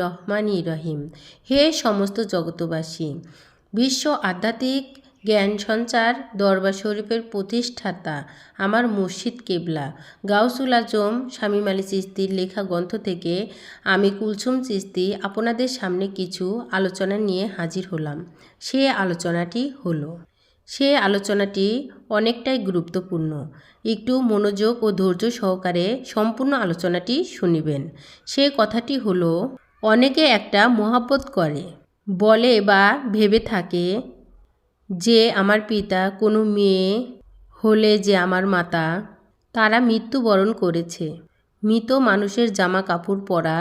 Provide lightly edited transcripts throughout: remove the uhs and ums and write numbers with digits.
রহমানির রহিম। হে সমস্ত জগতবাসী, বিশ্ব আধ্যাত্মিক জ্ঞান সঞ্চার দরবার শরীফের প্রতিষ্ঠাতা আমার মুর্শিদ কেবলা গাউসুল আজম শামীম আলী চিশতির লেখা গ্রন্থ থেকে আমি কুলসুম চিশতি আপনাদের সামনে কিছু আলোচনা নিয়ে হাজির হলাম। সে আলোচনাটি অনেকটাই গুরুত্বপূর্ণ। একটু মনোযোগ ও ধৈর্য সহকারে সম্পূর্ণ আলোচনাটি শুনিবেন। সে কথাটি হলো, অনেকে একটা মহব্বত করে, বলে বা ভেবে থাকে যে আমার পিতা, কোনো মেয়ে হলে যে আমার মাতা, তারা মৃত্যুবরণ করেছে। মৃত মানুষের জামা কাপড় পরা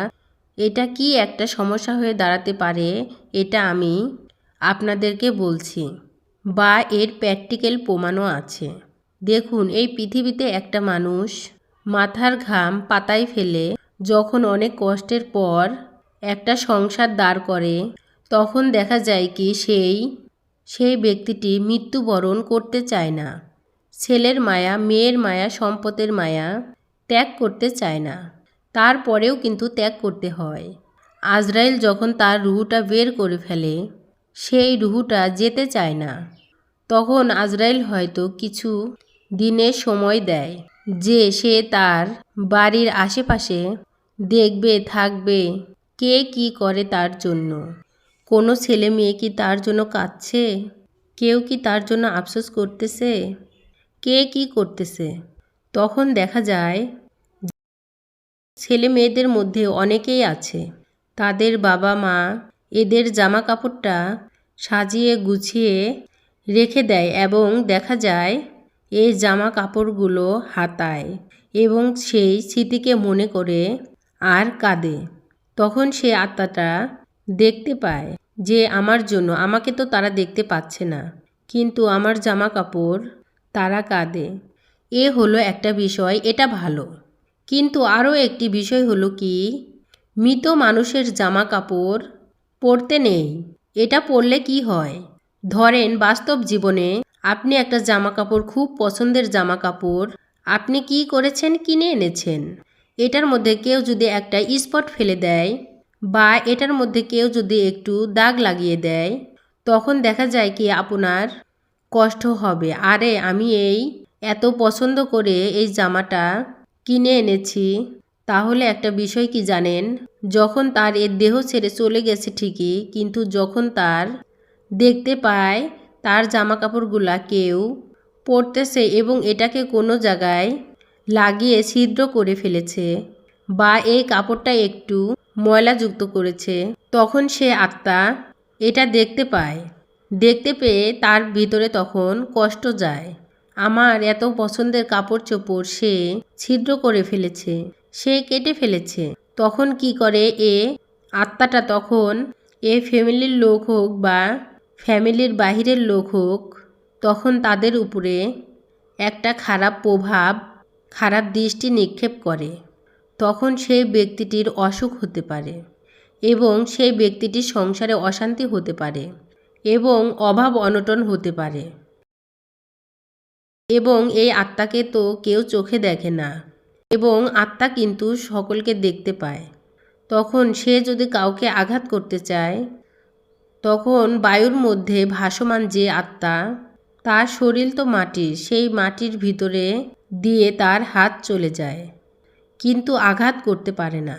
এটা কি একটা সমস্যা হয়ে দাঁড়াতে পারে, এটা আমি আপনাদেরকে বলছি, বা এর প্র্যাকটিক্যাল প্রমাণও আছে। দেখুন, এই পৃথিবীতে একটা মানুষ মাথার ঘাম পাতায় ফেলে যখন অনেক কষ্টের পর একটা সংসার দাঁড় করে, তখন দেখা যায় কি সেই ব্যক্তিটি মৃত্যুবরণ করতে চায় না। ছেলের মায়া, মেয়ের মায়া, সম্পদের মায়া ত্যাগ করতে চায় না। তারপরেও কিন্তু ত্যাগ করতে হয়। আজরাইল যখন তার রুহুটা বের করে ফেলে, সেই রুহুটা যেতে চায় না। তখন আজরাইল হয়তো কিছু দিনের সময় দেয়, যে সে তার বাড়ির আশেপাশে দেখবে, থাকবে কে কি করে তার জন্য। কোনো ছেলে মেয়ে কি তার জন্য কাঁদছে? কেউ কি তার জন্য আফসোস করতেছে? কে কি করতেছে? তখন দেখা যায় ছেলে মেয়েদের মধ্যে অনেকেই আছে, তাদের বাবা মা এদের জামা কাপড়টা সাজিয়ে গুছিয়ে রেখে দেয় এবং দেখা যায় এই জামা কাপড়গুলো হাতায় এবং সেই স্মৃতিকে মনে করে আর কাঁদে। তখন সে আত্মাটা দেখতে পায় যে আমার জন্য, আমাকে তো তারা দেখতে পাচ্ছে না, কিন্তু আমার জামা কাপড় তারা কাঁদে। এ হলো একটা বিষয়, এটা ভালো। কিন্তু আরও একটি বিষয় হলো কি, মৃত মানুষের জামা কাপড় পরতে নেই। এটা পরলে কি হয়? ধরেন বাস্তব জীবনে আপনি একটা জামা কাপড়, খুব পছন্দের জামা কাপড় আপনি কি করেছেন, কিনে এনেছেন। এটার মধ্যে কেউ যদি একটা স্পট ফেলে দেয় বা এটার মধ্যে কেউ যদি একটু দাগ লাগিয়ে দেয়, তখন দেখা যায় কি আপনার কষ্ট হবে। আরে, আমি এত পছন্দ করে এই জামাটা কিনে এনেছি। তাহলে একটা বিষয় কি জানেন, যখন তার এর দেহ ছেড়ে চলে গেছে ঠিকই, কিন্তু যখন তার দেখতে পায় তার জামা কাপড়গুলা কেউ পরতেছে এবং এটাকে কোনো জায়গায় লাগিয়ে ছিদ্র করে ফেলেছে বা এই কাপড়টা একটু ময়লাযুক্ত করেছে, তখন সে আত্মা এটা দেখতে পায়। দেখতে পেয়ে তার ভিতরে তখন কষ্ট যায়। আমার এত পছন্দের কাপড় চোপড় সে ছিদ্র করে ফেলেছে, সে কেটে ফেলেছে। তখন কি করে আত্মাটা, তখন ফ্যামিলির লোক হোক বা ফ্যামিলির বাহিরের লোক হোক, তখন তাদের উপরে একটা খারাপ প্রভাব, খারাপ দৃষ্টি নিক্ষেপ করে। তখন সেই ব্যক্তিটির অসুখ হতে পারে এবং সেই ব্যক্তিটির সংসারে অশান্তি হতে পারে এবং অভাব অনটন হতে পারে। এবং এই আত্মাকে তো কেউ চোখে দেখে না, এবং আত্মা কিন্তু সকলকে দেখতে পায়। তখন সে যদি কাউকে আঘাত করতে চায়, তখন বায়ুর মধ্যে ভাসমান যে আত্মা, তার শরীর তো মাটির, সেই মাটির ভিতরে দিয়ে তার হাত চলে যায়, কিন্তু আঘাত করতে পারে না।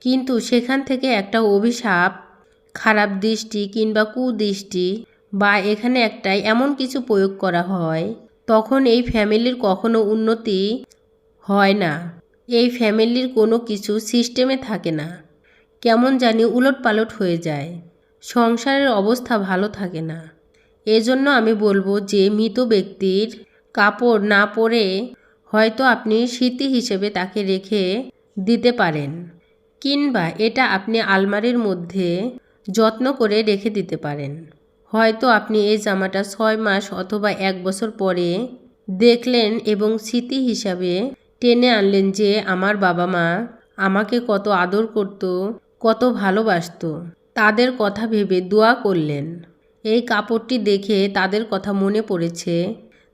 কিন্তু সেখান থেকে একটা অভিশাপ, খারাপ দৃষ্টি কিংবা কুদৃষ্টি বা এখানে একটা এমন কিছু প্রয়োগ করা হয়, তখন এই ফ্যামিলির কখনো উন্নতি হয় না। এই ফ্যামিলির কোনো কিছু সিস্টেমে থাকে না, কেমন জানি উলটপালট হয়ে যায়, সংসারের অবস্থা ভালো থাকে না। এজন্য আমি বলবো যে মৃত ব্যক্তির কাপড় না পরে হয়তো আপনি স্মৃতি হিসেবে তাকে রেখে দিতে পারেন, কিংবা এটা আপনি আলমারির মধ্যে যত্ন করে রেখে দিতে পারেন। হয়তো আপনি এই জামাটা 6 মাস অথবা 1 বছর পরে দেখলেন এবং স্মৃতি হিসাবে টেনে আনলেন যে আমার বাবা মা আমাকে কত আদর করত, কত ভালোবাসতো, তাদের কথা ভেবে দোয়া করলেন। এই কাপড়টি দেখে তাদের কথা মনে পড়েছে,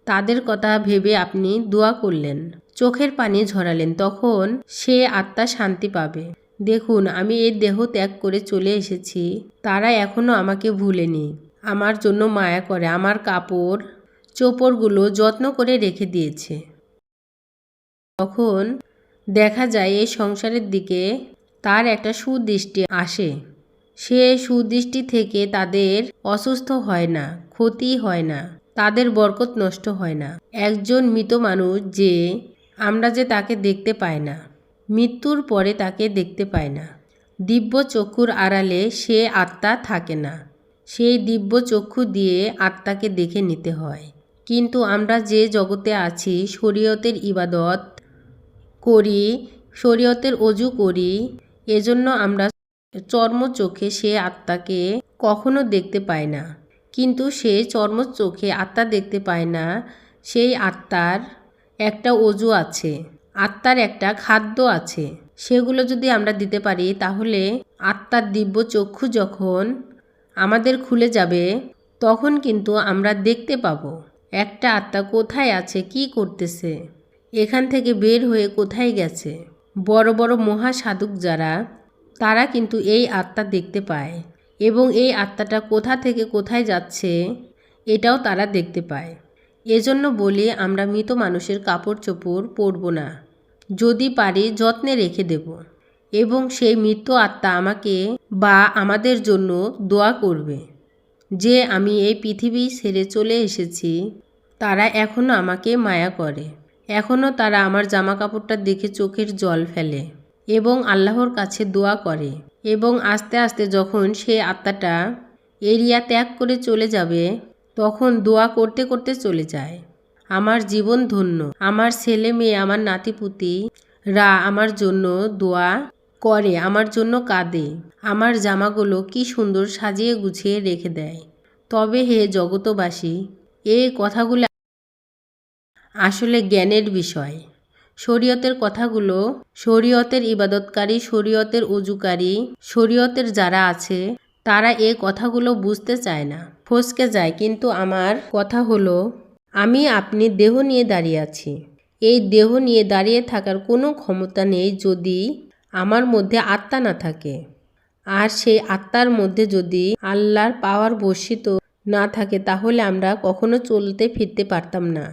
তাদের কথা ভেবে আপনি দোয়া করলেন, চোখের পানি ঝরালেন, তখন সে আত্মা শান্তি পাবে। দেখুন, আমি এই দেহ ত্যাগ করে চলে এসেছি, তারা এখনও আমাকে ভুলেনি, আমার জন্য মায়া করে, আমার কাপড় চোপড়গুলো যত্ন করে রেখে দিয়েছে। তখন দেখা যায় এই সংসারের দিকে তার একটা সুদৃষ্টি আসে। সে সুদৃষ্টি থেকে তাদের অসুস্থ হয় না, ক্ষতি হয় না, তাদের বরকত নষ্ট হয় না। একজন মৃত মানুষ যে আমরা যে তাকে দেখতে পাই না, মৃত্যুর পরে তাকে দেখতে পাই না, দিব্য চক্ষুর আড়ালে সে আত্মা থাকে না। সেই দিব্য চক্ষু দিয়ে আত্মাকে দেখে নিতে হয়। কিন্তু আমরা যে জগতে আছি, শরীয়তের ইবাদত করি, শরীয়তের অজু করি, এজন্য আমরা চর্ম চোখে সে আত্মাকে কখনো দেখতে পাই না। কিন্তু সে চর্ম চোখে আত্মা দেখতে পায় না। সেই আত্মার একটা অজু আছে, আত্মার একটা খাদ্য আছে, সেগুলো যদি আমরা দিতে পারি তাহলে আত্মার দিব্য চক্ষু যখন আমাদের খুলে যাবে তখন কিন্তু আমরা দেখতে পাবো একটা আত্মা কোথায় আছে, কি করতেছে, এখান থেকে বের হয়ে কোথায় গেছে। বড় বড় মহাসাধক যারা, তারা কিন্তু এই আত্মা দেখতে পায় এবং এই আত্মাটা কোথা থেকে কোথায় যাচ্ছে এটাও তারা দেখতে পায়। এজন্য বলি আমরা মৃত মানুষের কাপড় চোপড় পরব না, যদি পারি যত্নে রেখে দেব এবং সেই মৃত আত্মা আমাকে বা আমাদের জন্য দোয়া করবে যে আমি এই পৃথিবী ছেড়ে চলে এসেছি, তারা এখনও আমাকে মায়া করে, এখনও তারা আমার জামা কাপড়টা দেখে চোখের জল ফেলে এবং আল্লাহর কাছে দোয়া করে। এবং আস্তে আস্তে যখন সে আত্মাটা এরিয়া ত্যাগ করে চলে যাবে তখন দোয়া করতে করতে চলে যায়। আমার জীবন ধন্য, আমার ছেলে মেয়ে, আমার নাতিপুতিরা আমার জন্য দোয়া করে, আমার জন্য কাঁদে, আমার জামাগুলো কি সুন্দর সাজিয়ে গুছিয়ে রেখে দেয়। তবে হে জগতবাসী, এই কথাগুলো আসলে জ্ঞানের বিষয়। শরীয়তের কথাগুলো, শরীয়তের ইবাদতকারী, শরীয়তের অজুকারী, শরীয়তের যারা আছে তারা এই কথাগুলো বুঝতে চায় না, ফসকে যায়। কিন্তু আমার কথা হলো, আমি আপনি দেহ নিয়ে দাঁড়িয়ে আছি, এই দেহ নিয়ে দাঁড়িয়ে থাকার কোনো ক্ষমতা নেই যদি আমার মধ্যে আত্মা না থাকে। আর সেই আত্মার মধ্যে যদি আল্লাহর পাওয়ার বর্ষিত না থাকে তাহলে আমরা কখনো চলতে ফিরতে পারতাম না,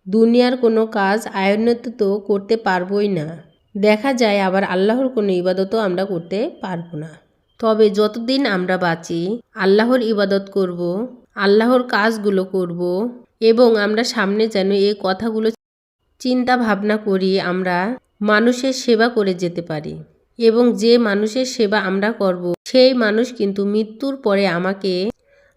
দুনিয়ার কোনো কাজ আয়ত্ত তো করতে পারবোই না। দেখা যায় আবার আল্লাহর কোনো ইবাদতও আমরা করতে পারবো না। তবে যতদিন আমরা বাঁচি আল্লাহর ইবাদত করব, আল্লাহর কাজগুলো করব এবং আমরা সামনে যেন এই কথাগুলো চিন্তা ভাবনা করি, আমরা মানুষের সেবা করে যেতে পারি এবং যে মানুষের সেবা আমরা করব সেই মানুষ কিন্তু মৃত্যুর পরে আমাকে,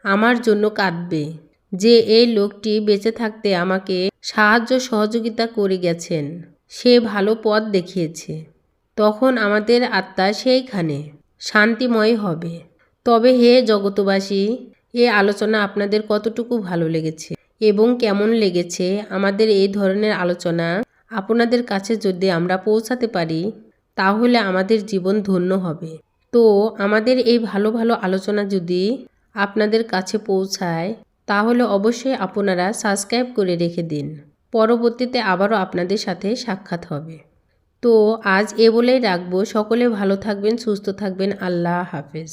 আমার জন্য কাঁদবে যে এই লোকটি বেঁচে থাকতে আমাকে সাহায্য সহযোগিতা করে গেছেন, সে ভালো পথ দেখিয়েছে। তখন আমাদের আত্মা সেইখানে শান্তিময় হবে। তবে হে জগতবাসী, এ আলোচনা আপনাদের কতটুকু ভালো লেগেছে এবং কেমন লেগেছে আমাদের এই ধরনের আলোচনা আপনাদের কাছে যদি আমরা পৌঁছাতে পারি তাহলে আমাদের জীবন ধন্য হবে। তো আমাদের এই ভালো ভালো আলোচনা যদি আপনাদের কাছে পৌঁছায় তাহলে অবশ্যই আপনারা সাবস্ক্রাইব করে রেখে দিন, পরবর্তীতে আবারও আপনাদের সাথে সাক্ষাৎ হবে। তো আজ এ বলেই রাখবো, সকলে ভালো থাকবেন, সুস্থ থাকবেন, আল্লাহ হাফেজ।